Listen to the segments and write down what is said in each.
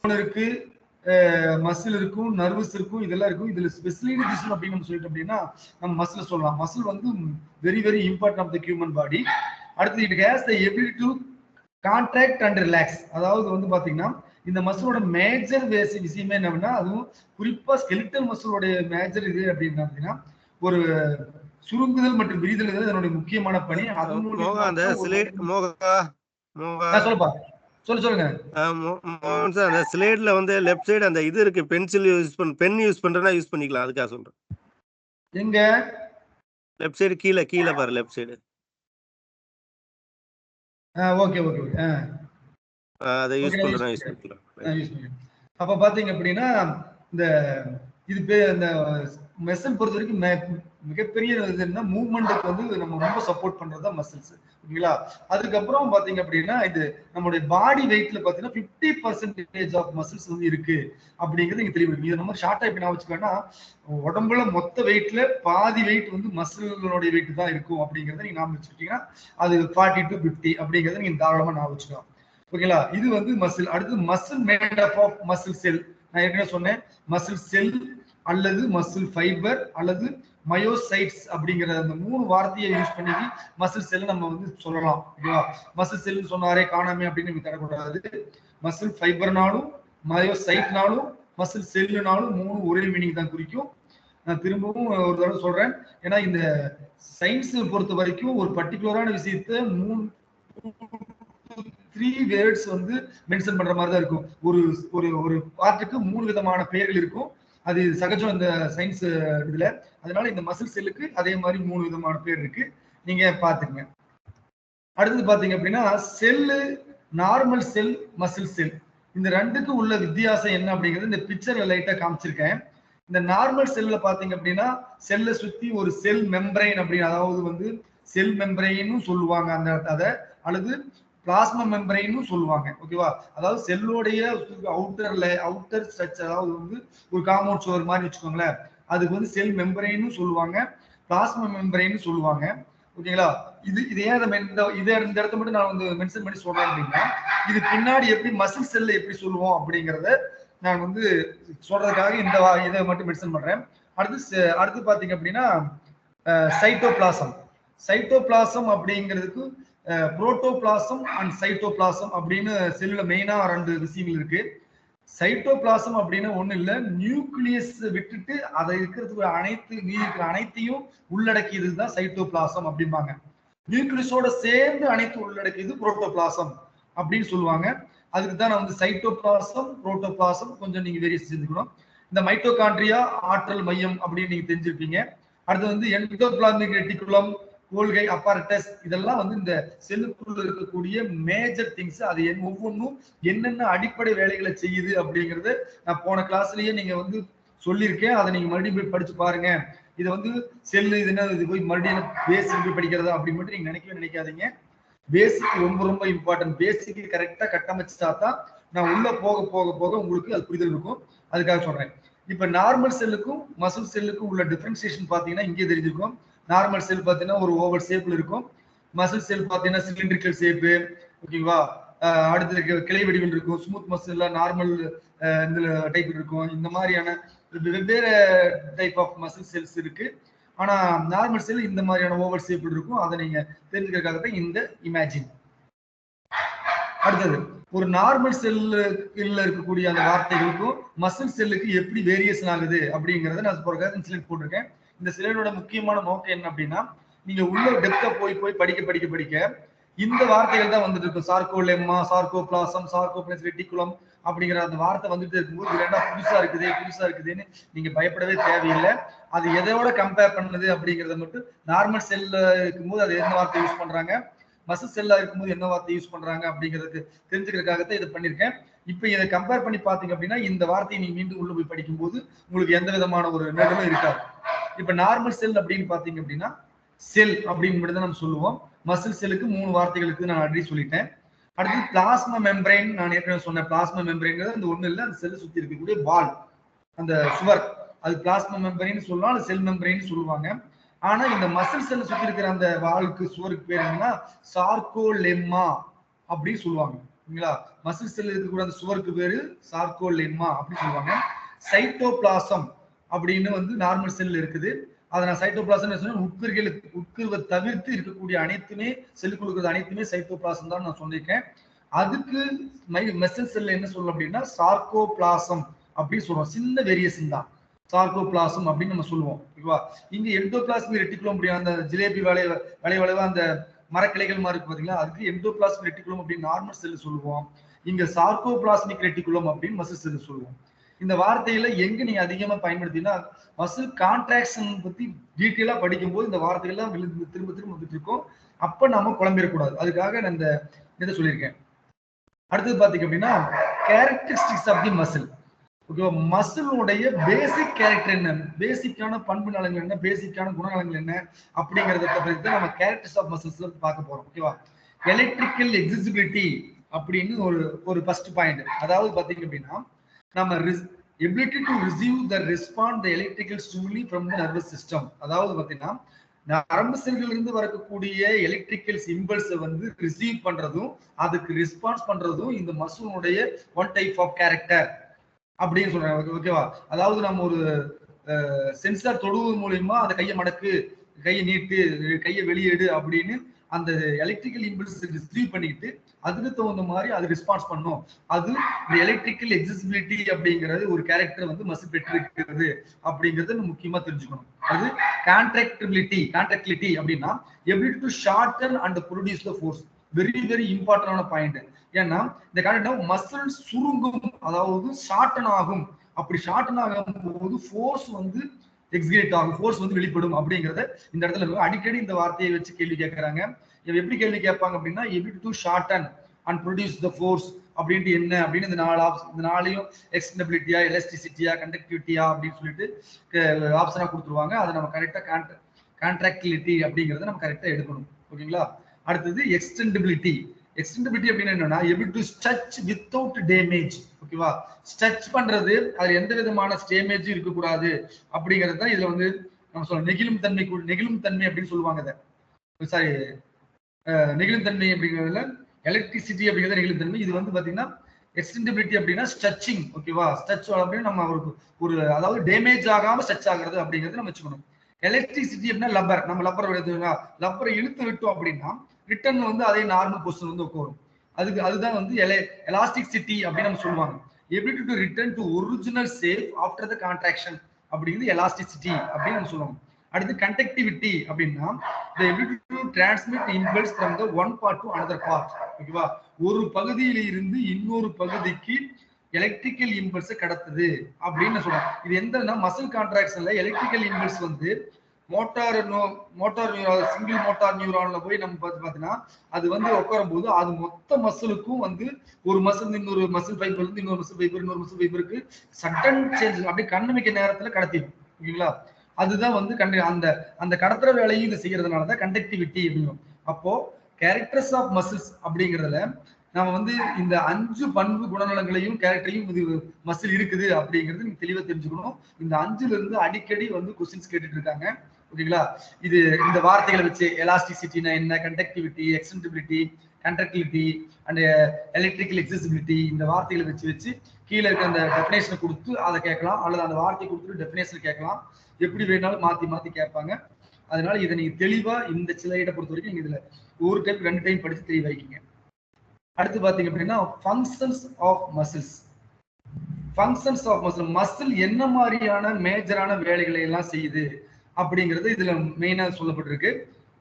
இருக்கு, மசில் இருக்கும், நர்வஸ் இருக்கும், இதெல்லாம் இருக்கும். இதுல ஸ்பெசிலிட்டி டிஷ்யூ அப்படின்னு நம்ம சொல்லிட்டோம் அப்படின்னா நம்ம மசில் சொல்லலாம். மசில் வந்து very very important of the human body. அடுத்து it has the ability to contract and relax. அதாவது வந்து பாத்தீங்கன்னா இந்த மசிலோட மேஜர் விஷயமே என்னன்னா, அதுவும் குறிப்பா ஸ்கெலிட்டல் மசிலோட மேஜர் இது அப்படின்னா ஒரு சுருங்குதல் மற்றும் விரிதல் இதனுடைய முக்கியமான பணி. அது மூலமா சொல்லுப்பா, சொல்லுங்க. அந்த ஸ்லேட்ல வந்து லெஃப்ட் சைடு அந்த இது இருக்கு, பென்சில் பென் யூஸ் பண்றேன்னா யூஸ் பண்ணிக்கலாம். அதுக்காக சொல்றேன். எங்க லெஃப்ட் சைடு கீழே பாரு, left side. Okay okay okay. அதை யூஸ் பண்றேன்னா யூஸ் பண்ணிக்கலாம். அப்ப பாத்தீங்க அப்படின்னா இந்த இது இந்த மசில் பொறுத்த வரைக்கும் மிகப்பெரிய இதுன்னா மூவ்மெண்ட்டுக்கு வந்து நம்ம ரொம்ப சப்போர்ட் பண்றதுதான் மசில்ஸ். ஓகேங்களா? அதுக்கப்புறம் பாத்தீங்க அப்படின்னா இது நம்மளுடைய பாடி வெயிட்ல பாத்தீங்கன்னா 50% ஆஃப் மசில்ஸ் வந்து இருக்கு அப்படிங்கிறது நீங்க தெளிவு. இது நம்ம ஷார்ட்டா எப்படி நான் வச்சுக்கோன்னா, உடம்புல மொத்த வெயிட்ல பாதி வெயிட் வந்து மசில்களுடைய வெயிட் தான் இருக்கும் அப்படிங்கறத நீங்க ஞாபகம் வச்சுக்கிட்டீங்கன்னா அது 40 to 50 அப்படிங்கறத நீங்க தாராளமா ஞாபகம் வச்சுக்கலாம். ஓகேங்களா? இது வந்து மசில். அடுத்து muscle made up of muscle cell. நான் ஏற்கனவே சொன்னேன், மசில் செல் அல்லது மசில் ஃபைபர் அல்லது மயோசைட்ஸ் அப்படிங்கிற அந்த 3 வார்த்தையை யூஸ் பண்ணி மசில் செல் நம்ம வந்து சொல்லலாம். ஓகேவா? மசில் செல் சொன்னாரே காணாமே அப்படின்னு நீங்க தரக்கூடாது. மசில் ஃபைபர்னாலும் மயோசைட்னாலும் மசில் செல்லுனாலும் 3 ஒரே மீனிங் தான் குறிக்கும். நான் திரும்பவும் ஒரு தடவை சொல்றேன், ஏன்னா இந்த சயின்ஸ் பொறுத்த வரைக்கும் ஒரு பர்டிகுலரான விஷயத்த 3 வேர்ட்ஸ் வந்து மென்ஷன் பண்ற மாதிரி தான் இருக்கும். ஒரு பார்ட்டுக்கு 3 விதமான பெயர்கள் இருக்கும். அது சகஜம் இந்த சயின்ஸ் இதுல. அதனால இந்த மசில் செல்லுக்கு அதே மாதிரி 3 விதமான பேர் இருக்கு, நீங்க பாத்துங்க. அடுத்தது பாத்தீங்க அப்படின்னா செல்லு, நார்மல் செல், மசில் செல், இந்த ரெண்டுக்கு உள்ள வித்தியாசம் என்ன அப்படிங்கிறது இந்த பிக்சர்ல லைட்டா காமிச்சிருக்கேன். இந்த நார்மல் செல்ல பாத்தீங்க அப்படின்னா செல்லை சுத்தி ஒரு செல் மெம்பரைன் அப்படின்னு, அதாவது வந்து செல் மெம்பரைன்னு சொல்லுவாங்க அந்த அதை, அல்லது பிளாஸ்மா மெம்பரைன்னு சொல்லுவாங்க. ஓகேவா? அதாவது செல்லோடைய அவுட்டர் ஸ்ட்ரக்சர், அதாவது வந்து ஒரு காம்பவுண்ட் சுவர் மாதிரி வச்சுக்கோங்களேன், அதுக்கு வந்து செல் மெம்பரைன்னு சொல்லுவாங்க, பிளாஸ்மா மெம்பரைன்னு சொல்லுவாங்க. ஓகேங்களா? இது ஏன் இந்த இடத்த மட்டும் நான் வந்து மென்ஷன் பண்ணி சொல்றேன் அப்படின்னா, இது பின்னாடி எப்படி மசில் செல்ல எப்படி சொல்லுவோம் அப்படிங்கிறத நான் வந்து சொல்றதுக்காக இந்த இதை மட்டும் மென்ஷன் பண்றேன். அடுத்து பாத்தீங்க அப்படின்னா சைட்டோபிளாசம். சைட்டோபிளாசம் அப்படிங்கிறதுக்கு புரோட்டோபிளாசம் அண்ட் சைட்டோபிளாசம் அப்படின்னு செல்லுல மெயினா 2 விஷயங்கள் இருக்கு. சைட்டோபிளாசம் அப்படின்னு ஒண்ணு இல்ல, நியூக்ளியஸ் விட்டுட்டு அதை இருக்கிறதுக்கு இருக்கிற அனைத்தையும் உள்ளடக்கியது தான் சைட்டோபிளாசம் அப்படிம்பாங்க. நியூக்ளியஸோட சேர்ந்து அனைத்து உள்ளடக்கியது புரோட்டோபிளாசம் அப்படின்னு சொல்லுவாங்க. அதுக்கு தான் நான் வந்து சைட்டோபிளாசம், புரோட்டோபிளாசம் கொஞ்சம் நீங்க வேரியேஷன் செஞ்சுக்கணும். இந்த மைட்டோகாண்ட்ரியா ஆற்றல் மையம் அப்படின்னு நீங்க தெரிஞ்சிருப்பீங்க. அடுத்து வந்து எண்டோபிளாஸ்மிக் ரெட்டிகுலம், கோல்கை அப்பாரட்டஸ், இதெல்லாம் வந்து இந்த செல்லுக்குள்ள இருக்கக்கூடிய மேஜர் திங்ஸ். அது ஒவ்வொன்றும் என்னென்ன அடிப்படை வேலைகளை செய்யுது அப்படிங்கறது நான் போன கிளாஸ்லயே நீங்க வந்து சொல்லியிருக்கேன். அதை நீங்க மறுபடியும் போய் படிச்சு பாருங்க. இதை வந்து செல்லு இதுன்னா இது போய் மறுபடியும் பேசிக் போய் படிக்கிறதா அப்படின்னு மட்டும் நீங்க நினைக்காதீங்க. பேசிக் ரொம்ப ரொம்ப இம்பார்ட்டன்ட். பேசிக் கரெக்டா கட்டமைச்சா தான் நான் உள்ள போக போக போக உங்களுக்கு அது புரிதல் இருக்கும். அதுக்காக சொல்றேன். இப்ப நார்மல் செல்லுக்கும் மசில் செல்லுக்கும் உள்ள டிஃபரன்சியேஷன் பாத்தீங்கன்னா இங்கே தெரிஞ்சிருக்கும். நார்மல் செல் பாத்தீங்கன்னா ஒரு ஓவல் ஷேப்ல இருக்கும். மசில் செல் பாத்தீங்கன்னா சிலிண்ட்ரிக்கல் ஷேப்பு. ஓகேவா? அடுத்து கிளை வடிவில் இருக்கும். ஸ்மூத் மசில், நார்மல் டைப் இருக்கும். இந்த மாதிரியான வெவ்வேறு டைப் ஆஃப் மசில் செல்ஸ் இருக்கு. ஆனா நார்மல் செல் இந்த மாதிரியான ஓவல் ஷேப்ல இருக்கும். அதை நீங்க தெரிஞ்சுக்கிறதுக்காக தான் இந்த இமேஜின். அடுத்தது ஒரு நார்மல் செல்ல இருக்கக்கூடிய அந்த வார்த்தைகளுக்கும் மசில் செல்லுக்கு எப்படி வேரியேஷன் ஆகுது அப்படிங்கறத நான் போட்டிருக்கேன். இந்த சிலையோட முக்கியமான நோக்கம் என்ன அப்படின்னா, நீங்க உள்ள டெப்தா போய் படிக்க இந்த வார்த்தைகள் தான் வந்துட்டு இருக்கும். சார்கோலெம்மா, சார்கோபிளாசம், சார்கோபிளாஸ் ரெட்டிகுலம் அப்படிங்கிற அந்த வார்த்தை வந்துட்டு இருக்கும்போது இது என்ன புதுசா இருக்குதுன்னு நீங்க பயப்படவே தேவையில்லை. அது எதோட கம்பேர் பண்ணுது அப்படிங்கறத மட்டும், நார்மல் செல்ல இருக்கும்போது அது என்ன வார்த்தை யூஸ் பண்றாங்க, மசில் செல்லா இருக்கும்போது என்ன வார்த்தை யூஸ் பண்றாங்க அப்படிங்கிறதுக்கு தெரிஞ்சுக்கிறதுக்காகத்தான் இதை பண்ணிருக்கேன். இப்ப இதை கம்பேர் பண்ணி பாத்தீங்க அப்படின்னா இந்த வார்த்தையை நீங்க மீண்டும் உள்ள போய் படிக்கும்போது உங்களுக்கு எந்த விதமான ஒரு நெருடலும் இருக்காது. இப்ப நார்மல் செல் அப்படின்னு பாத்தீங்க அப்படின்னா செல் அப்படின்னு மட்டும் தான் நம்ம சொல்லுவோம். மசில் செல்லுக்கு 3 வார்த்தைகளுக்கு நான் ஆல்ரெடி சொல்லிட்டேன். அடுத்து பிளாஸ்மா மெம்பரைன். நான் ஏற்கனவே சொன்னேன், பிளாஸ்மா மெம்பரைன்ங்கிறது அந்த ஒண்ணு இல்ல, அந்த செல் சுத்தி இருக்கக்கூடிய வால், அந்த சுவர், அது பிளாஸ்மா மெம்பரைன் சொல்லலாம், அது செல் மெம்பரைன் சொல்லுவாங்க. ஆனா இந்த மசில் செல் சுத்தி இருக்கிற அந்த வாலுக்கு சுவருக்கு பேர் என்னன்னா சார்கோலெம்மா அப்படின்னு சொல்லுவாங்க. ஓகேங்களா. மசில் செல் இருக்கக்கூடிய அந்த சுவருக்கு பேரு சார்கோலெம்மா அப்படின்னு சொல்லுவாங்க. சைட்டோபிளாசம் அப்படின்னு வந்து நார்மல் செல் இருக்குது. அதை நான் சைட்டோபிளாசம் சொன்னேன். உட்கருவை தவிர்த்து இருக்கக்கூடிய அனைத்துமே செல்லுக்குள் இருக்கிறது அனைத்துமே சைட்டோபிளாசம் தான் நான் சொல்லியிருக்கேன். அதுக்கு மெசல் செல் என்ன சொல்லணும் அப்படின்னா சார்கோபிளாசம் அப்படின்னு சொல்லுவோம். சின்ன வேரியேஷன் தான் சார்கோபிளாசம் அப்படின்னு நம்ம சொல்லுவோம். ஓகேவா. இங்க எண்டோபிளாஸ்மிக் ரெட்டிகுலம் அப்படின்னா அந்த ஜிலேபி வளைவா அந்த மரக்கிளைகள் மாதிரி இருக்கு பாத்தீங்களா, அதுக்கு எண்டோபிளாஸ்மிக் ரெட்டிகுலம் அப்படின்னு நார்மல் செல் சொல்லுவோம். இங்க சார்கோபிளாஸ்மிக் ரெட்டிகுலம் அப்படின்னு மசில் செல் சொல்லுவோம். இந்த வார்த்தையில எங்க நீங்க அதிகமா பயன்படுத்தினா மசில் கான்ட்ராக்ஷன் பத்தி டீட்டெயிலா படிக்கும் போது இந்த வார்த்தைகள்லாம் திரும்ப திரும்ப வந்துட்டு இருக்கும். அப்ப நம்ம குழம்பிடக்கூடாது. அதுக்காக நான் இந்த இதை சொல்லியிருக்கேன். அடுத்தது பாத்தீங்க அப்படின்னா கேரக்டரிஸ்டிக்ஸ் ஆஃப் தி மசில். ஓகேவா. மசிலுடைய பேசிக் கேரக்டர் என்ன, பேசிக்கான பண்பு நலங்கள் என்ன, பேசிக்கான குணநலங்கள் என்ன அப்படிங்கறத பத்தி தான் நம்ம கேரக்டர்ஸ் ஆஃப் மசில்ஸ் பார்க்க போறோம். ஓகேவா. எலக்ட்ரிக்கல் எக்ஸிபிலிட்டி அப்படின்னு ஒரு ஃபர்ஸ்ட் பாயிண்ட். அதாவது பாத்தீங்க அப்படின்னா நம்ம ability to receive the respond the electrical stimuli from the nervous system. அதாவது பாத்தீங்கன்னா நரம்பு செல்கள் இருந்து வரக்கூடிய எலக்ட்ரிக்கல் இம்பல்ஸ் வந்து ரிசீவ் பண்றதும் அதுக்கு ரெஸ்பான்ஸ் பண்றதும் இந்த மசிலுடைய ஒன் டைப் ஆஃப் கேரக்டர் அப்படின்னு சொல்றாங்க. ஓகேவா. அதாவது நம்ம ஒரு சென்சார் தொடுவது மூலியமா அந்த கையை மடக்கு, கையை நீட்டு, கையை வெளியேடு அப்படின்னு அந்த எலக்ட்ரிக்கல் இம்பல்ஸ் ரிசீவ் பண்ணிக்கிட்டு அதுக்கு தகுந்த மாதிரி அது ரெஸ்பான்ஸ் பண்ணும். அது இந்த எலக்ட்ரிக்கல் எக்ஸிபிலிட்டி அப்படிங்கிறது ஒரு கேரக்டர் வந்து மசில் பெற்றிருக்கிறது அப்படிங்கறத முக்கியமா தெரிஞ்சுக்கணும். அது கான்ட்ராக்டிலிட்டி அப்படின்னா ability to shorten and produce the force. Very very இம்பார்ட்டன்டான பாயிண்ட். ஏன்னா இந்த காரணம் மசில் சுருங்கும், அதாவது ஷார்டன் ஆகும். அப்படி ஷார்டன் ஆகும் போது ஃபோர்ஸ் வந்து எக்ஸிகியூட் ஆகும், ஃபோர்ஸ் வந்து வெளிப்படும் அப்படிங்கறத இந்த இடத்துல அடிக்கடி இந்த வார்த்தையை வச்சு கேள்வி கேட்கறாங்க. எப்படி கேள்வி கேட்பாங்க அப்படின்னா ability to shorten and produce the force அப்படின்ட்டு என்ன அப்படின்னு இந்த நாளையும் எக்ஸ்டெண்டபிலிட்டியா, எலாஸ்டிசிட்டியா, கண்டக்டிவிட்டியா அப்படின்னு சொல்லிட்டு ஆப்ஷனா கொடுத்துருவாங்க. அதை நம்ம கரெக்டா கான்ட்ராக்டிலிட்டி அப்படிங்கறத நம்ம கரெக்டா எடுக்கணும். ஓகேங்களா. அடுத்தது எக்ஸ்டெண்டபிலிட்டி. எக்ஸ்டெண்டபிலிட்டி அப்படின்னு என்னன்னா ability to stretch without damage. ஓகேவா. ஸ்ட்ரெச் பண்றது அது எந்த விதமான டேமேஜும் இருக்கக்கூடாது அப்படிங்கிறது தான் இதுல வந்து நம்ம சொல்றோம். நெகிழும் தன்மை அப்படின்னு சொல்லுவாங்க. சாரி, நெகிழும் தன்மை அப்படிங்கிறதுல எலக்ட்ரிசிட்டி அப்படிங்கிறது நெகிழும் தன்மை. இது வந்து பாத்தீங்கன்னா எக்ஸ்டெண்டபிலிட்டி அப்படின்னா ஸ்ட்ரெச்சிங். ஓகேவா. ஸ்ட்ரெச் அப்படின்னு நம்ம ஒரு அதாவது டேமேஜ் ஆகாம ஸ்ட்ரெச் ஆகுறது அப்படிங்கிறது நம்ம வச்சுக்கணும். எலக்ட்ரிசிட்டி அப்படின்னா லப்பர். நம்ம லப்பரை இழுத்து விட்டோம் அப்படின்னா ரிட்டர்ன் வந்து அதே நார்மல் பொசிஷன் வந்து உட்காரும். அதுதான் வந்து எலாஸ்டிசிட்டி அப்படின்னு நம்ம சொல்லுவாங்க. Ability to return to original safe after the contraction அப்படிங்கிறது எலாஸ்டிசிட்டி அப்படின்னு நம்ம சொல்லுவாங்க. அடுத்து கண்டக்டிவிட்டி அப்படின்னா the ability to transmit impulse from the one part to another part. ஓகேவா. ஒரு பகுதியில இருந்து இன்னொரு பகுதிக்கு எலக்ட்ரிக்கல் இம்பல்ஸ் கடத்துது அப்படின்னு சொல்றோம். இது எந்தன்னா மசில் கான்ட்ராக்ஷன்ல எலக்ட்ரிக்கல் இம்பல்ஸ் வந்து மோட்டார் நியூரான், சிங்கிள் மோட்டார் நியூரான்ல போய் நம்ம பார்த்தீங்கன்னா அது வந்து உட்காரும் போது அது மொத்த மசிலுக்கும் வந்து ஒரு மசில் இன்னொரு மசில் ஃபைபர் இருந்து இன்னொரு மசில் ஃபைபருக்கு சடன் சேஞ்ச் அப்படியே கண்ணுமிக்க நேரத்துல கடத்திடும். ஓகேங்களா. அதுதான் வந்து அந்த கடத்துற வேலையும் இது செய்யறதுனாலதான் கண்டக்டிவிட்டி அப்படிங்கும். அப்போ கேரக்டர்ஸ் ஆஃப் மசில்ஸ் அப்படிங்கிறதுல நம்ம வந்து இந்த 5 பண்பு குணநலங்களையும் கேரக்டரையும் இது மசில் இருக்குது அப்படிங்கிறது நீங்க தெளிவா தெரிஞ்சுக்கணும். இந்த 5ல இருந்து அடிக்கடி வந்து கொஸ்டின்ஸ் கேட்டுட்டு இருக்காங்க. ஓகேங்களா. இது இந்த வார்த்தைகளை வச்சு எலாஸ்டிசிட்டினா என்ன, கண்டக்டிவிட்டி, எக்ஸ்டெண்டபிலிட்டி, கண்டக்டிவிட்டி அண்ட் எலக்ட்ரிக்கல் எக்ஸிபிலிட்டி, இந்த வார்த்தைகளை வச்சு கீழே இருக்க அந்த டெஃபினேஷனை கொடுத்து அதை கேட்கலாம், அல்லது அந்த வார்த்தையை கொடுத்துட்டு டெஃபினேஷன் கேட்கலாம். எப்படி வேணாலும் மாத்தி கேட்பாங்க. அதனால இதை நீங்க தெளிவா இந்த ஸ்லைடை பொறுத்த வரைக்கும் நீங்க இதுல ஒரு டைம் 2 டைம் படிச்சு தெளிவாக்கிங்க. அடுத்து பாத்தீங்க அப்படின்னா ஃபங்க்ஷன்ஸ் ஆஃப் மசில்ஸ். மசில் என்ன மாதிரியான மேஜரான வேலைகளை எல்லாம் செய்யுது அப்படிங்கிறது இதுல மெயினா சொல்லப்பட்டிருக்கு.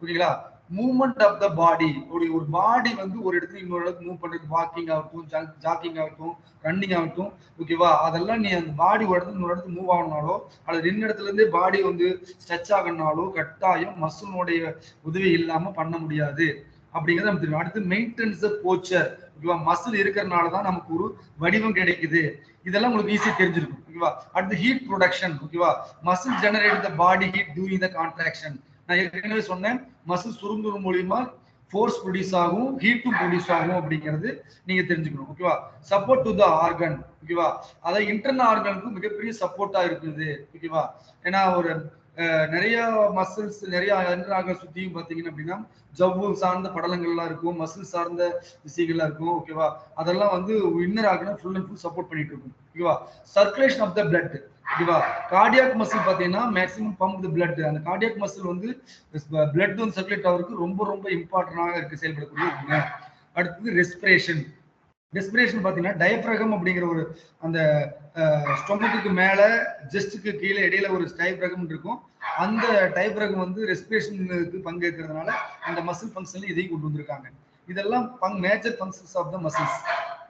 ஓகேங்களா. மூவ்மெண்ட் ஆஃப் த பாடி. ஒரு பாடி வந்து ஒரு இடத்துல இன்னொரு இடத்துக்கு மூவ் பண்றது, வாக்கிங் ஆகட்டும், ஜாக்கிங் ஆகட்டும், ரன்னிங் ஆகட்டும். ஓகேவா. அதெல்லாம் நீ அந்த பாடி ஒரு இடத்துல இன்னொரு இடத்துக்கு மூவ் ஆகணும்னாலோ அல்லது ரெண்டு இடத்துல இருந்தே பாடி வந்து ஸ்ட்ரெச் ஆகணும்னாலோ கட்டாயம் மசிலுடைய உதவி இல்லாம பண்ண முடியாது அப்படிங்கிறது நமக்கு தெரியும். அடுத்து மெயின்டெனன்ஸ் போச்சர். ஓகேவா. மசில் இருக்கிறதுனாலதான் நமக்கு ஒரு வடிவம் கிடைக்குது. இதெல்லாம் உங்களுக்கு ஈஸியா தெரிஞ்சிருக்கும். ஓகேவா. அடுத்து ஹீட் ப்ரொடக்ஷன். ஓகேவா. Muscle generate the body heat during the contraction. நான் ஏற்கனவே சொன்னேன், மசில் சுருங்குறது மூலியமா ஃபோர்ஸ் ப்ரொடியூஸ் ஆகும், ஹீட்டும் ப்ரொடியூஸ் ஆகும் அப்படிங்கிறது நீங்க தெரிஞ்சுக்கணும். ஓகேவா. Support to the organ. ஓகேவா. அதாவது இன்டர்னல் ஆர்கனுக்கு மிகப்பெரிய சப்போர்ட்டா இருக்குது. ஓகேவா. ஏன்னா ஒரு நிறைய மசில்ஸ் நிறைய அண்டராக சுத்தியும் பாத்தீங்கன்னா அப்படின்னா ஜவ்வு சார்ந்த படலங்கள்லாம் இருக்கும், மசில் சார்ந்த விஷயங்கள்லாம் இருக்கும். ஓகேவா? அதெல்லாம் வந்து இன்னர் ஆர்கனை ஃபுல் அண்ட் ஃபுல் சப்போர்ட் பண்ணிட்டு இருக்கும். ஓகேவா? Circulation of the blood. ஓகேவா? கார்டியாக் மசில் பாத்தீங்கன்னா மேக்ஸிமம் பம்ப் தி பிளட். அந்த கார்டியாக் மசில் வந்து பிளட் வந்து சர்க்குலேட் ஆகிறதுக்கு ரொம்ப ரொம்ப இம்பார்ட்டன்டாக இருக்கு, செயல்படக்கூடிய ஒண்ணு. அடுத்தது ரெஸ்பிரேஷன். ரெஸ்பிரேஷன் பாத்தீங்கன்னா டயப்ரகம் அப்படிங்கிற ஒரு அந்த ஸ்டொமக்கு மேல ஜஸ்டுக்கு கீழே இடையில ஒரு டயப்ரகம் இருக்கும். அந்த டயப்ரகம் வந்து ரெஸ்பிரேஷனுக்கு பங்கேற்கிறதுனால அந்த மசில் ஃபங்க்ஷன்ல இதையும் கொண்டு வந்திருக்காங்க. இதெல்லாம் major functions of the muscles.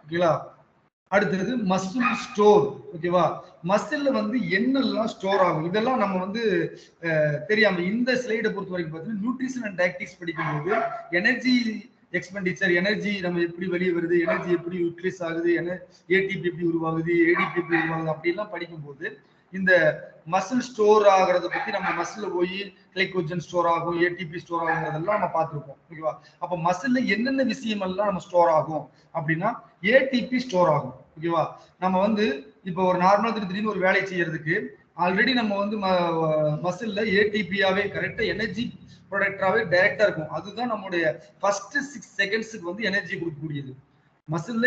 ஓகேவா? அடுத்தது மசில் ஸ்டோர். ஓகேவா? மசில்ல வந்து என்னெல்லாம் ஸ்டோர் ஆகும் இதெல்லாம் நம்ம வந்து தெரியாம இந்த ஸ்லைடை பொறுத்த வரைக்கும் பார்த்தீங்கன்னா நியூட்ரிஷன் அண்ட் டயட்டிக்ஸ் படிக்கும்போது எனர்ஜி எக்ஸ்பெண்டிச்சர், எனர்ஜி நம்ம எப்படி வெளியே வருது, எனர்ஜி எப்படி யூட்டிலைஸ் ஆகுது, ஏடிபி எப்படி உருவாகுது, ஏடிபி எப்படி உருவாகுது அப்படிலாம் படிக்கும்போது இந்த மசில் ஸ்டோர் ஆகிறத பத்தி நம்ம மசில்ல போய் கிளைகோஜன் ஸ்டோர் ஆகும், ஏடிபி ஸ்டோர் ஆகுங்கிறதெல்லாம் நம்ம பார்த்துருப்போம். ஓகேவா? அப்ப மசில்ல என்னென்ன விஷயம் எல்லாம் நம்ம ஸ்டோர் ஆகும் அப்படின்னா ஏடிபி ஸ்டோர் ஆகும். ஓகேவா? நம்ம வந்து இப்போ ஒரு நார்மலா திடீர்னு ஒரு வேலை செய்யறதுக்கு ஆல்ரெடி நம்ம வந்து மசில்ல ஏடிபியாவே கரெக்டா எனர்ஜி ப்ரொடக்டராகவே டைரக்டா இருக்கும். அதுதான் நம்மளுடைய ஃபர்ஸ்ட் 6 செகண்ட்ஸுக்கு வந்து எனர்ஜி கொடுக்கக்கூடியது. மசில்ல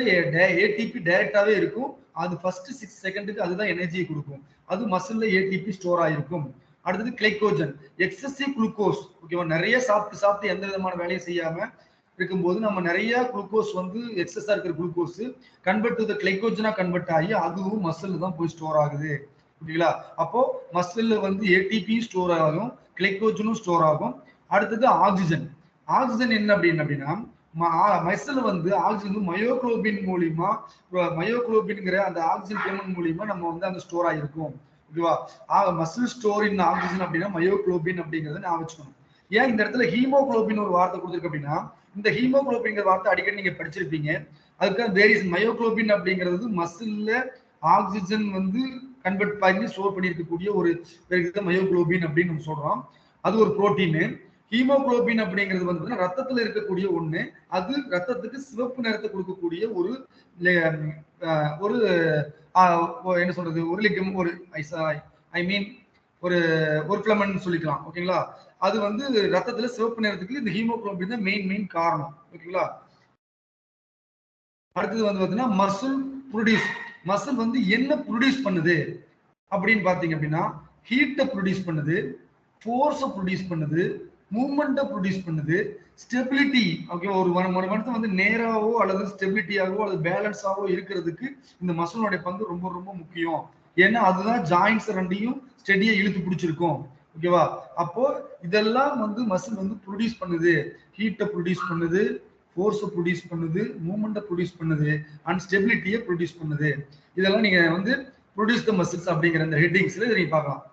ஏடிபி டைரக்டாவே இருக்கும். அது ஃபர்ஸ்ட் 6 செகண்டுக்கு அதுதான் எனர்ஜியை கொடுக்கும். அது மசில்ல ஏடிபி ஸ்டோர் ஆயிருக்கும். அடுத்தது கிளைகோஜன், எக்ஸசிவ் குளுக்கோஸ். ஓகேவா? நிறைய சாப்பிட்டு எந்த விதமான வேலையும் செய்யாம இருக்கும்போது நம்ம நிறைய குளுக்கோஸ் வந்து எக்ஸஸா இருக்கிற குளுக்கோஸ் கன்வெர்ட் டு த கிளைகோஜனா கன்வெர்ட் ஆகி அதுவும் மசில்ல தான் போய் ஸ்டோர் ஆகுது. ஓகேங்களா? அப்போ மசில்ல வந்து ஏடிபி ஸ்டோர் ஆகும், கிளைகோஜனும் ஸ்டோர் ஆகும். அடுத்தது ஆக்சிஜன். ஆக்சிஜன் என்ன அப்படின்னா மசில் வந்து ஆக்சிஜன் மயோகுளோபின் மூலியமா, மயோகுளோபின்ங்கிற அந்த ஆக்சிஜன் பேமெண்ட் மூலியமா நம்ம வந்து அந்த ஸ்டோர் ஆயிருக்கும். ஓகேவா? மசில் ஸ்டோர் இன் ஆக்சிஜன் அப்படின்னா மயோகுளோபின் அப்படிங்கறத நான் வச்சுக்கணும். ஏன் இந்த இடத்துல ஹீமோகுளோபின் ஒரு வார்த்தை கொடுத்துருக்கு அப்படின்னா இந்த ஹீமோகுளோபின்ங்கிற வார்த்தை அடிக்கடி நீங்க படிச்சிருப்பீங்க. அதுக்காக வேரியஸ் மயோகுளோபின் அப்படிங்கிறது மசில்ல ஆக்சிஜன் வந்து கன்வெர்ட் பண்ணி ஸ்டோர் பண்ணியிருக்கக்கூடிய ஒரு மயோகுளோபின் அப்படின்னு நம்ம சொல்றோம். அது ஒரு புரோட்டீன். ஹீமோகுளோபின் அப்படிங்கிறது வந்து ரத்தத்துல இருக்கக்கூடிய ஒண்ணு. அது ரத்தத்துக்கு சிவப்பு நிறத்தை கொடுக்கக்கூடிய ஒரு ஒரு என்ன சொல்றது ஒரு லிகம், ஒரு ஐ மீன் ஒரு ஃபிலமென்ட் சொல்லிக்கலாம். ஓகேங்களா? அது வந்து ரத்தத்துல சிவப்பு நிறத்துக்கு இந்த ஹீமோகுளோபின் தான் மெயின் காரணம். ஓகேங்களா? அடுத்தது வந்து பாத்தீங்கன்னா மசில் ப்ரொடியூஸ். மசில் வந்து என்ன ப்ரொடியூஸ் பண்ணுது அப்படின்னு பாத்தீங்க அப்படின்னா ஹீட்டை ப்ரொடியூஸ் பண்ணுது, ஃபோர்ஸை ப்ரொடியூஸ் பண்ணுது, மூவ்மெண்ட்டை ப்ரொடியூஸ் பண்ணுது, ஸ்டெபிலிட்டி. ஓகே, ஒரு மனுஷன் வந்து நேராவோ அல்லது ஸ்டெபிலிட்டியாகவோ அல்லது பேலன்ஸாவோ இருக்கிறதுக்கு இந்த மசிலோடைய பங்கு ரொம்ப ரொம்ப முக்கியம். ஏன்னா அதுதான் ஜாயின்ஸ் ரெண்டையும் ஸ்டெடியா இழுத்து பிடிச்சிருக்கும். ஓகேவா? அப்போ இதெல்லாம் வந்து மசில் வந்து ப்ரொடியூஸ் பண்ணுது. ஹீட்டை ப்ரொடியூஸ் பண்ணுது, ஃபோர்ஸை ப்ரொடியூஸ் பண்ணுது, மூவ்மெண்ட்டை ப்ரொடியூஸ் பண்ணுது, அண்ட் ஸ்டெபிலிட்டியை ப்ரொடியூஸ் பண்ணுது. இதெல்லாம் நீங்க வந்து ப்ரொடியூஸ் த மசில்ஸ் அப்படிங்கிற அந்த ஹெட்டிங்ஸ்ல நீங்க பார்க்கலாம்.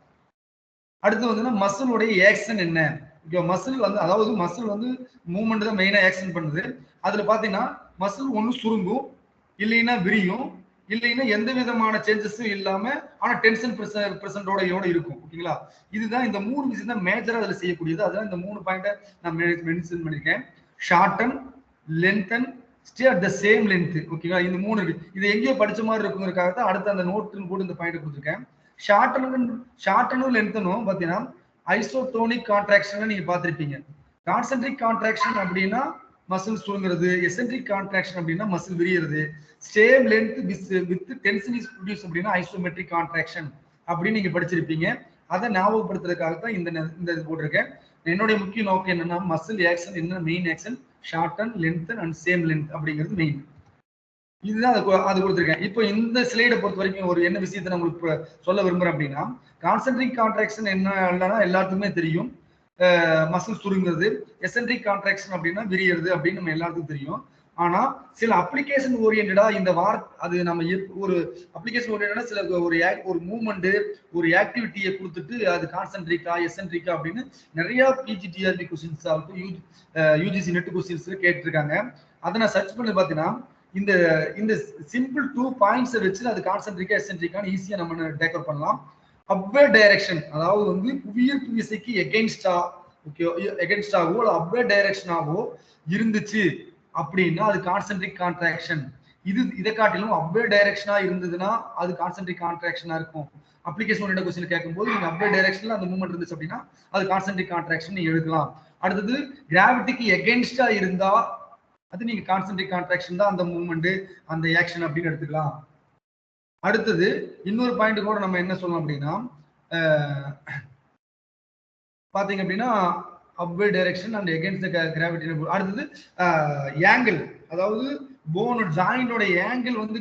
அடுத்து வந்து மசிலுடைய ஆக்ஷன் என்ன? மசில் வந்து அதாவது மசில் வந்து மூவ்மெண்ட் தான் மெயினா ஆக்ஷன் பண்ணுது. அதுல பாத்தீங்கன்னா மசில் ஒண்ணு சுருங்கும், இல்லைன்னா விரியும், இல்லைன்னா எந்த விதமான சேஞ்சஸும் இல்லாம ஆனா டென்ஷன் பிரசன்டோட இருக்கும். ஓகேங்களா? இதுதான் இந்த 3 விஷயம் தான் மேஜரா அதுல செய்யக்கூடியது. அதான் இந்த 3 பாயிண்ட நான் மென்ஷன் பண்ணிருக்கேன். Shorten, lengthen, stay at the same length. ஓகேங்களா? இந்த 3 இருக்கு. இது எங்கேயோ படிச்ச மாதிரி இருக்குங்கிறதுக்காக தான் அடுத்த அந்த நோட்டுன்னு கூட இந்த பாயிண்ட் கொடுத்துருக்கேன். ஷார்டனும் லென்த்தனும் பாத்தீங்கன்னா ஐசோடோனிக் கான்ட்ராக்ஷன் நீங்க பார்த்திருப்பீங்க. கான்சென்ட்ரிக் கான்ட்ராக்ஷன் அப்படின்னா மசில் சுருங்குறது, எசென்ட்ரிக் கான்ட்ராக்ஷன் அப்படின்னா மசில் விரிகிறது. Same length with tension is produce அப்படின்னா ஐசோமெட்ரிக் கான்ட்ராக்ஷன் அப்படின்னு நீங்க படிச்சிருப்பீங்க. அதை ஞாபகப்படுத்துறதுக்காக தான் இந்த இது போட்டிருக்கேன். என்னுடைய முக்கிய நோக்கம் என்னன்னா மசில் ஆக்ஷன் என்ன main action, shorten, lengthen and same length அப்படிங்கிறது மெயின். இதுதான் அது கொடுத்துருக்கேன். இப்போ இந்த ஸ்லைடை பொறுத்த வரைக்கும் ஒரு என்ன விஷயத்தை நான் உங்களுக்கு சொல்ல விரும்புறேன் அப்படின்னா கான்சென்ட்ரிக் கான்ட்ராக்ஷன் என்ன இல்லைன்னா எல்லாத்துக்குமே தெரியும், மசில் சுருங்குறது. எசென்ட்ரிக் கான்ட்ராக்ஷன் அப்படின்னா விரியறது அப்படின்னு நம்ம எல்லாத்துக்கும் தெரியும். ஆனா சில அப்ளிகேஷன் ஓரியன்டா இந்த அது நம்ம ஒரு அப்ளிகேஷன் ஓரியன்டா சில ஒரு மூவ்மெண்ட் ஒரு ஆக்டிவிட்டியை கொடுத்துட்டு அது கான்சென்ட்ரிக்கா எசென்ட்ரிக்கா அப்படின்னு நிறைய பிஜிடிஆர்பி கொஸ்டின்ஸ் ஆகும், யூஜிசி நெட் கொஸ்டின்ஸ் கேட்டிருக்காங்க. அதை நான் சர்ச் பண்ணி பார்த்தீங்கன்னா இந்த சிம்பிள் 2 பாயிண்ட்ஸை வச்சு அது கான்சென்ட்ரிக்கா எசென்ட்ரிக்கான ஈஸியா நம்ம டேக்கர் பண்ணலாம். அப்வேர்ட் டைரக்ஷன் அதாவது வந்து புவியீர்ப்பு விசைக்கு எகென்ஸ்டாவோ அப்வேர்ட் டைரக்ஷனாவோ இருந்துச்சு அப்படின்னா அது கான்சென்ட்ரிக் கான்ட்ராக்ஷன். இதை காட்டிலும் அப்வே டைரக்ஷனா இருந்ததுன்னா அது கான்சென்ட்ரிக் கான்ட்ராக்ஷனா இருக்கும். அப்ளிகேஷன் ஓரியன்டட் கொஸ்டின் கேட்கும்போது நீங்க அப்வே டைரக்ஷன்ல அந்த மூவ்மெண்ட் இருந்துச்சு அப்படின்னா அது கான்சென்ட்ரிக் கான்ட்ராக்ஷன் நீங்க எடுக்கலாம். அடுத்தது கிராவிட்டிக்கு எகென்ஸ்டா இருந்தா அது நீங்க கான்சென்ட்ரிக் கான்ட்ராக்ஷன் தான் அந்த மூவ்மெண்ட் அந்த ஆக்ஷன் அப்படின்னு எடுத்துக்கலாம். அடுத்தது இன்னொரு பாயிண்ட் கூட நம்ம என்ன சொல்லலாம் அப்படின்னா பாத்தீங்க அப்படின்னா அப்வே டைரக்ஷன் அண்ட் எகென்ஸ்ட் கிராவிட்டி. அடுத்தது ஆங்கிள், அதாவது போன் ஜாயிண்டோட ஆங்கிள் வந்து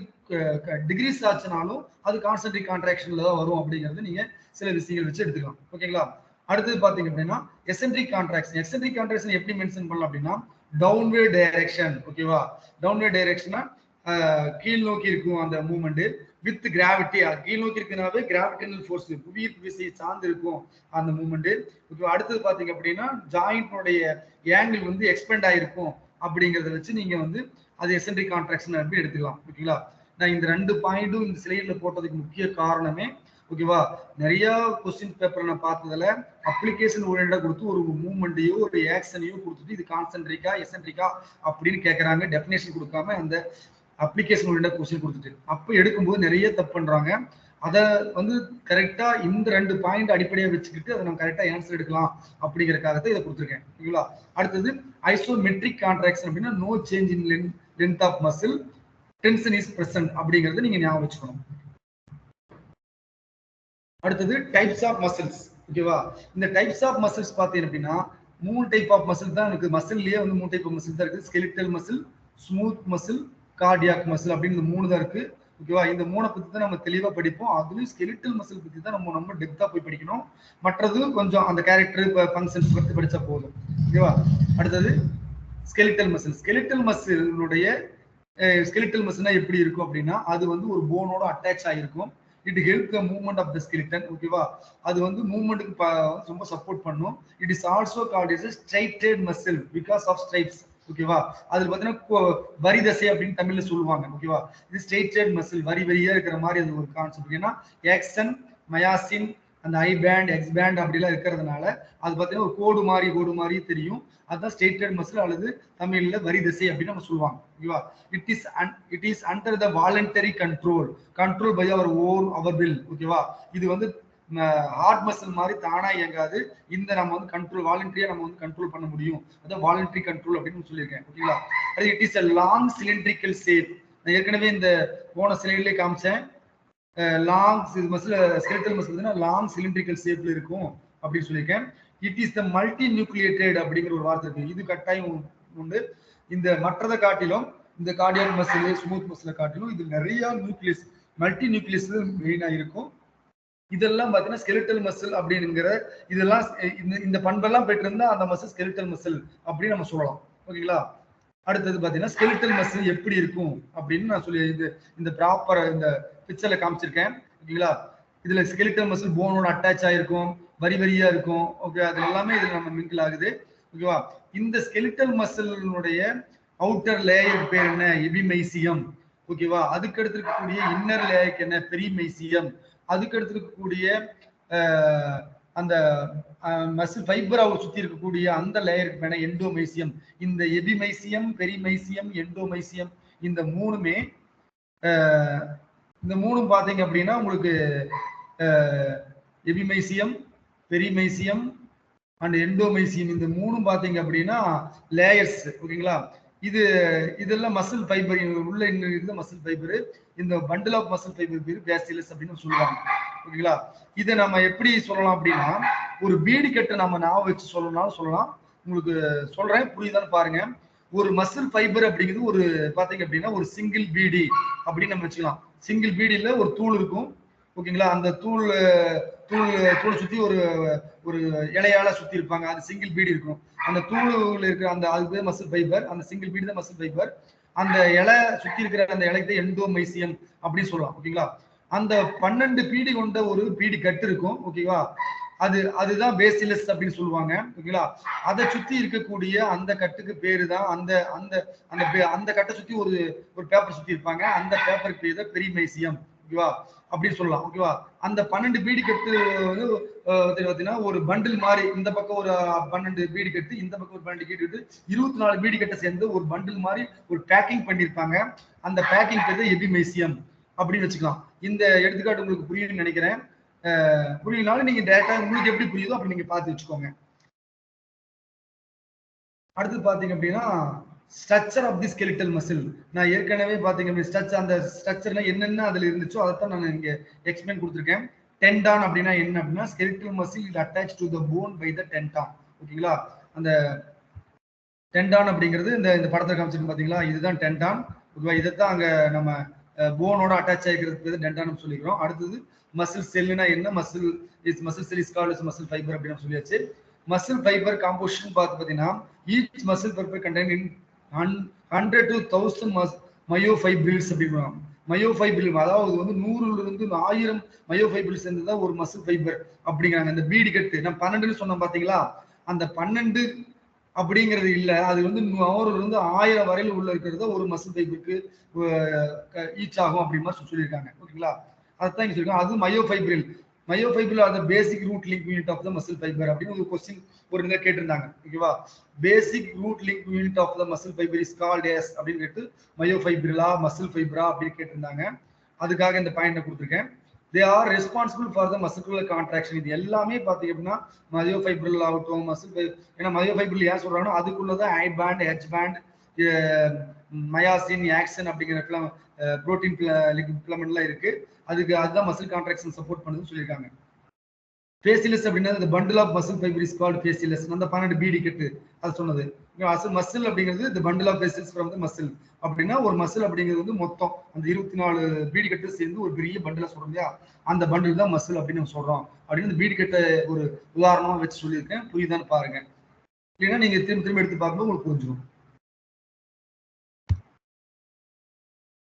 டிகிரிஸ் ஆச்சுனாலும் அது கான்சென்ட்ரிக் கான்ட்ராக்ஷன்ல தான் வரும் அப்படிங்கிறது நீங்க சில விஷயங்கள் வச்சு எடுத்துக்கலாம். ஓகேங்களா? அடுத்தது பாத்தீங்க அப்படின்னா எசென்ட்ரிக் கான்ட்ராக்ஷன். எசென்ட்ரிக் கான்ட்ராக்ஷன் எப்படி மென்ஷன் பண்ணலாம் அப்படின்னா டவுன்வே டைரக்ஷன். ஓகேவா? டவுன்வே டைரக்ஷனா கீழ் நோக்கி இருக்கும் அந்த மூவ்மெண்ட் வித் கிராவிட்டி. கீழ் நோக்கி இருக்குனாவே கிராவிடேஷனல் ஃபோர்ஸ் புவியீர்ப்பு விசையை சார்ந்து இருக்கும் அந்த மூவ்மெண்ட். இப்போ அடுத்தது பாத்தீங்க அப்படின்னா ஜாயிண்டோடைய ஆங்கிள் வந்து எக்ஸ்பெண்ட் ஆயிருக்கும் அப்படிங்கறத வச்சு நீங்க வந்து அது எசென்ட்ரிக் கான்ட்ராக்ஷன் அப்படி எடுத்துக்கலாம். ஓகேங்களா? நான் இந்த 2 பாயிண்டும் இந்த ஸ்லைட்ல போட்டதுக்கு முக்கிய காரணமே ஓகேவா, நிறைய கொஸ்டின் பேப்பர் நான் பார்த்ததுல அப்ளிகேஷன் ஓரியண்டா கொடுத்து ஒரு மூவ்மெண்ட்டையோ ஒரு ஆக்ஷனையோ கொடுத்துட்டு இது கான்சென்ட்ரிக்கா எசென்ட்ரிக்கா அப்படின்னு கேட்கறாங்க. டெஃபினேஷன் கொடுக்காம அந்த அப்ளிகேஷன் ஓரியண்டா கொஸ்டின் கொடுத்துட்டு அப்ப எடுக்கும்போது நிறைய தப்பு பண்றாங்க. அதை வந்து கரெக்டா இந்த 2 பாயிண்ட் அடிப்படையா வச்சுக்கிட்டு அதை நம்ம கரெக்டா ஆன்சர் எடுக்கலாம் அப்படிங்கறதுக்காக இதை கொடுத்துருக்கேன். ஓகேங்களா? அடுத்தது ஐசோமெட்ரிக் கான்ட்ராக்ஷன் அப்படின்னா no change in length of muscle, tension is present அப்படிங்கறத நீங்க ஞாபகம் வச்சுக்கணும். அடுத்தது டைப்ஸ் ஆஃப் மசில்ஸ். ஓகேவா? இந்த டைப்ஸ் ஆஃப் மசில்ஸ் பார்த்தீங்க அப்படின்னா 3 டைப் ஆஃப் மசில் தான் இருக்கு. மசில்லயே வந்து 3 டைப் ஆஃப் மசில் தான் இருக்கு. Skeletal muscle, smooth muscle, cardiac muscle அப்படின்னு 3 தான் இருக்கு. ஓகேவா? இந்த 3 பத்தி தான் நம்ம தெளிவா படிப்போம். அதுலயும் ஸ்கெலிட்டல் மசில் பத்தி தான் நம்ம டெப்தா போய் படிக்கணும். மற்றது கொஞ்சம் அந்த கேரக்டர் ஃபங்க்ஷன்ஸ் பத்தி படிச்சா போதும். ஓகேவா? அடுத்தது ஸ்கெலிட்டல் மசில். ஸ்கெலிட்டல் மசிலுடைய ஸ்கெலிட்டல் மசில்னா எப்படி இருக்கும் அப்படின்னா அது வந்து ஒரு போனோட அட்டாச் ஆகிருக்கும். It help the movement of the skeleton. ஓகேவா? அது வந்து மூவ்மெண்ட்டுக்கு ரொம்ப சப்போர்ட் பண்ணும். It is also called is striated muscle because of stripes. ஓகேவா? அதுல பாத்தீங்கன்னா வரி தசை அப்படின்னு தமிழ்ல சொல்லுவாங்க. ஓகேவா? இது ஸ்ட்ரைட்டட் மசில், வரி வரியா இருக்கிற மாதிரி அது ஒரு கான்செப்ட். ஏன்னா ஆக்சன், மயாசின், அந்த ஐ பேண்ட், எக்ஸ் பேண்ட் அப்படிலாம் இருக்கிறதுனால அது பாத்தீங்கன்னா ஒரு கோடு மாதிரி தெரியும். அதுதான் ஸ்ட்ரைட்டட் மசில் அல்லது தமிழ்ல வரி திசை அப்படின்னு நம்ம சொல்லுவாங்க. ஓகேவா? It is under the voluntary control by our will. ஓகேவா? இது வந்து ஹார்ட் மசில் மாதிரி தானா இயங்காது. இந்த நம்ம வந்து கண்ட்ரோல் வாலண்டரியா நம்ம வந்து கண்ட்ரோல் பண்ண முடியும். அதான் வாலண்டரி கண்ட்ரோல் அப்படின்னு சொல்லியிருக்கேன். ஓகேங்களா? It is a long cylindrical shape. நான் ஏற்கனவே இந்த போன ஸ்லைட்லயே காமிச்சேன். Long muscle, skeletal muscle long cylindrical ஷேப்ல இருக்கும் அப்படின்னு சொல்லியிருக்கேன். It is the multi nucleated அப்படிங்கிற ஒரு வார்த்தை இருக்கு. இது கட்டாயம் உண்டு. இந்த மற்றதை காட்டிலும் இந்த கார்டியாக் மசில், ஸ்மூத் மசிலை காட்டிலும் இது நிறைய நியூக்ளியஸ், மல்டி நியூக்ளியஸ் மெயினா இருக்கும். இதெல்லாம் பாத்தீங்கன்னா ஸ்கெலிட்டல் மசில் அப்படிங்கிற இதெல்லாம் இந்த பண்பெல்லாம் பெற்றிருந்தா அந்த மசில் ஸ்கெலிட்டல் மசில் அப்படின்னு நம்ம சொல்லலாம். ஓகேங்களா? அடுத்தது பாத்தீங்கன்னா ஸ்கெலிட்டல் மசில் எப்படி இருக்கும் அப்படின்னு நான் சொல்லி இந்த ப்ராப்பர் இந்த பிக்சர்ல காமிச்சிருக்கேன். ஓகேங்களா? இதுல ஸ்கெலிட்டல் மசில் போனோட அட்டாச் ஆயிருக்கும், வரி வரியா இருக்கும். ஓகே, அது எல்லாமே இதுல நம்ம மிங்கிள் ஆகுது. ஓகேவா? இந்த ஸ்கெலிட்டல் மசிலுடைய அவுட்டர் லேயர் பேர் என்ன? எபிமைசியம். ஓகேவா? அதுக்கு அடுத்து இருக்கக்கூடிய இன்னர் லேயருக்கு என்ன? பெரிமைசியம். அதுக்கு அடுத்து இருக்கக்கூடிய அந்த மசில் ஃபைபரா சுத்தி இருக்கக்கூடிய அந்த லேயருக்கு பேர் எண்டோமைசியம். இந்த எபிமைசியம், பெரிமைசியம், எண்டோமைசியம் இந்த மூணுமே இந்த மூணும் பாத்தீங்க அப்படின்னா உங்களுக்கு எபிமைசியம், பெரிமைசியம் அண்ட் எண்டோமைசியம் இந்த மூணும் பாத்தீங்க அப்படின்னா லேயர்ஸ். ஓகேங்களா? இதெல்லாம் மசில் ஃபைபர் உள்ள இருந்த மசில் ஃபைபர். இந்த பண்டில் ஆஃப் மசில் ஃபைபர் பேரு பேசிலஸ் அப்படின்னு சொல்லுவாங்க. ஓகேங்களா? இதை நம்ம எப்படி சொல்லலாம் அப்படின்னா ஒரு பீடி கட்டை நம்ம ஞாபகம் வச்சு சொல்லலாம். உங்களுக்கு சொல்றேன், புரியுதான்னு பாருங்க. ஒரு மசில் ஃபைபர் அப்படிங்கிறது ஒரு பாத்தீங்க அப்படின்னா ஒரு சிங்கிள் பீடி அப்படின்னு நம்ம வச்சுக்கலாம். சிங்கிள் பீடியில ஒரு தூள் இருக்கும். ஓகேங்களா? அந்த தூளை சுத்தி ஒரு இலையால சுத்தி இருப்பாங்க. அது சிங்கிள் பீடி இருக்கும். அந்த தூளுல இருக்கிற அந்த அது மசில் ஃபைபர், அந்த சிங்கிள் பீடி தான் மசில் ஃபைபர். அந்த இலை சுத்தி இருக்கிற அந்த இலைக்கு எண்டோமைசியம் அப்படின்னு சொல்லலாம். ஓகேங்களா? அந்த 12 பீடி கொண்ட ஒரு பீடி கட்டு இருக்கும். ஓகேவா? அதுதான் பேசிலஸ் அப்படின்னு சொல்லுவாங்க. ஓகேங்களா? அதை சுத்தி இருக்கக்கூடிய அந்த கட்டுக்கு பேரு தான் அந்த கட்டை சுத்தி ஒரு பேப்பர் சுத்தி இருப்பாங்க. அந்த பேப்பருக்கு பேரு தான் பெரிமைசியம். ஓகேவா, அப்படின்னு சொல்லலாம். ஓகேவா, அந்த 12 பீடி கட்டு வந்து பாத்தீங்கன்னா ஒரு பண்டில் மாதிரி, இந்த பக்கம் ஒரு 12 பீடி கட்டு, இந்த பக்கம் ஒரு 12 பீடி கட்டு, 24 பீடி கட்டை சேர்ந்து ஒரு பண்டில் மாதிரி ஒரு பேக்கிங் பண்ணிருப்பாங்க. அந்த பேக்கிங் பேரு எபிமைசியம் அப்படின்னு வச்சுக்கலாம். இந்த எடுத்துக்காட்டு உங்களுக்கு புரியும்னு நினைக்கிறேன். புரியலனாலும் நீங்க டேரக்டா உங்களுக்கு எப்படி புரியுதோ அப்படி நீங்க பார்த்து வச்சுக்கோங்க. அடுத்து பாத்தீங்க அப்படின்னா structure of the skeletal muscle. நான் ஏற்கனவே பாத்தீங்க அப்படின்னா அந்த ஸ்ட்ரக்சர்ல என்னென்ன அதுல இருந்துச்சோ அதைத்தான் நான் இங்க எக்ஸ்பிளைன் கொடுத்துருக்கேன். டெண்டான் அப்படின்னா என்ன அப்படின்னா skeletal muscle is attach to the bone by the tendon. ஓகேங்களா, அந்த டெண்டான் அப்படிங்கிறது இந்த படத்தை காமிச்சிருக்கு பாத்தீங்களா, இதுதான் டெண்டான். ஓகேவா, இதைத்தான் அங்க நம்ம போனோட அட்டாச் ஆகிக்கிறதுக்கு டெண்டான் சொல்லிக்கிறோம். அடுத்தது மசில் செல்லுனா என்ன, muscle sell is called muscle fibre அப்படின்னு சொல்லியாச்சு. மசில் ஃபைபர் காம்போசிஷன் பார்த்து பார்த்தீங்கன்னா each muscle fibre contain in 100 to 1000 மயோஃபைப்ரில்ஸ் அப்படின்றாங்க. மயோஃபைப்ரில் அதாவது வந்து 100 இருந்து 1000 மயோஃபைப்ரில் சேர்ந்ததா ஒரு மசில் ஃபைபர் அப்படிங்கிறாங்க. இந்த பீடி கட்டு நம்ம 12 சொன்னோம் பாத்தீங்களா, அந்த 12 அப்படிங்கிறது இல்ல, அது வந்து 100 இருந்து 1000 வரையில உள்ள இருக்கிறத ஒரு மசில் ஃபைபருக்கு ஈச் ஆகும் அப்படி மாதிரி சொல்லியிருக்காங்க. ஓகேங்களா, அதுதான் இங்க சொல்லிருக்காங்க. அது myofibril. Myofibril are the basic root link unit of the muscle fibre அப்படின்னு ஒரு கொஸ்டின் ஒரு இதில் கேட்டிருந்தாங்க. ஓகேவா, basic root link unit of the muscle fibre is called as அப்படின்னு கேட்டு மயோஃபைபிரலா மசில் ஃபைபரா அப்படின்னு கேட்டிருந்தாங்க. அதுக்காக இந்த பாயிண்ட் கொடுத்துருக்கேன். They are responsible for the muscular contraction. இது எல்லாமே பார்த்தீங்க அப்படின்னா மயோஃபைபிரல் ஆகட்டும் மசில் ஃபைபர், ஏன்னா மயோஃபைபிரல் ஏன் சொல்றாங்கன்னா அதுக்குள்ளதான் ஐ பேண்ட், ஹெச் பேண்ட், மயாசின், ஆக்சன் அப்படிங்கிற புரோட்டீன் ஃபிலமெண்ட்லாம் இருக்கு. அதுதான் மசில் கான்ட்ராக்ஷன் சப்போர்ட் பண்ணுதுன்னு சொல்லியிருக்காங்க. ஃபேசிலஸ் அப்படின்னா the bundle of muscle fiber is called facilis. அந்த 12 பீடி கட்டு அது சொன்னது. மசில் அப்படிங்கிறது the bundle of fasciculus from the muscle அப்படின்னா ஒரு மசில் அப்படிங்கிறது வந்து மொத்தம் அந்த 24 பீடி கட்டு சேர்ந்து ஒரு பெரிய பண்டிலா சொல்றோம் இல்லையா, அந்த பண்டில் தான் மசில் அப்படின்னு நம்ம சொல்றோம் அப்படின்னு இந்த பீடி கட்டை ஒரு உதாரணமா வச்சு சொல்லியிருக்கேன். புரியுதான்னு பாருங்க, இல்லைன்னா நீங்க திரும்ப எடுத்து பார்க்கும்போது உங்களுக்கு புரிஞ்சிடும்.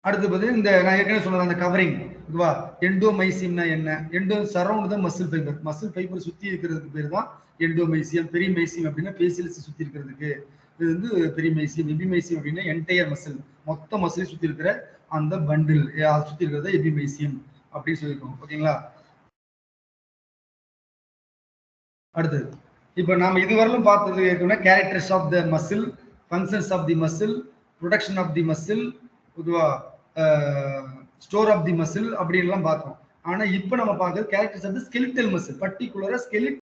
அடுத்து பார்த்தீங்கன்னா இந்த நான் ஏற்கனவே சொன்னது அந்த கவரிங். ஓகேவா, எண்டோமைசியம்னா என்ன, எண்டோ சரௌண்ட் தான் மசில் ஃபைபர். மசில் ஃபைபர் சுத்தி இருக்கிறதுக்கு பேர் தான் எண்டோமைசியம். பெரிமைசியம் அப்படின்னா பேசியல்ஸ் சுத்தி இருக்கிறதுக்கு இது வந்து பெரிமைசியம். எபிமைசியம் அப்படின்னா என்டையர் மசில், மொத்த மசில் சுத்தி இருக்கிற அந்த பண்டில் சுத்தி இருக்கிறத எபிமைசியம் அப்படின்னு சொல்லியிருக்கோம். ஓகேங்களா, அடுத்தது இப்போ நாம இதுவரையிலும் பார்த்தது ஏற்கனவே characters of the muscle, functions of the muscle, production of the muscle, ஓகேவா, ஸ்டோர் ஆஃப் தி மசில் அப்படி எல்லாம் பார்த்தோம். ஆனா இப்ப நம்ம பார்க்கறது characters of the skeletal muscle, பர்டிகுலரா